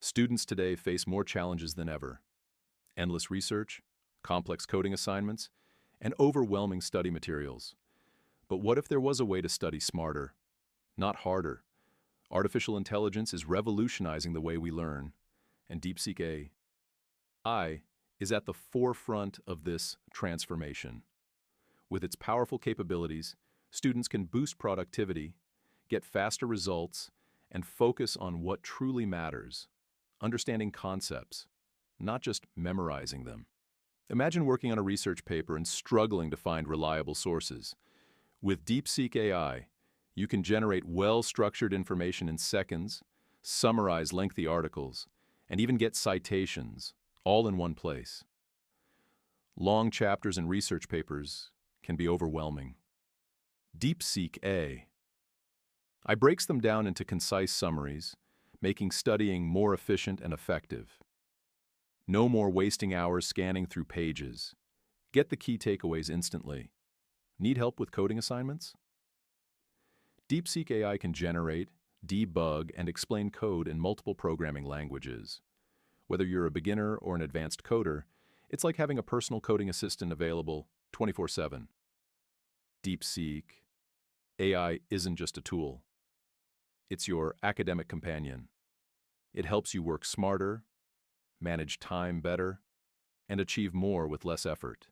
Students today face more challenges than ever. Endless research, complex coding assignments, and overwhelming study materials. But what if there was a way to study smarter, not harder? Artificial intelligence is revolutionizing the way we learn, and Deepseek AI is at the forefront of this transformation. With its powerful capabilities, students can boost productivity, get faster results, and focus on what truly matters, understanding concepts, not just memorizing them. Imagine working on a research paper and struggling to find reliable sources. With Deepseek AI, you can generate well-structured information in seconds, summarize lengthy articles, and even get citations, all in one place. Long chapters in research papers can be overwhelming. Deepseek AI breaks them down into concise summaries, making studying more efficient and effective. No more wasting hours scanning through pages. Get the key takeaways instantly. Need help with coding assignments? Deepseek AI can generate, debug, and explain code in multiple programming languages. Whether you're a beginner or an advanced coder, it's like having a personal coding assistant available 24/7. Deepseek AI isn't just a tool. It's your academic companion. It helps you work smarter, manage time better, and achieve more with less effort.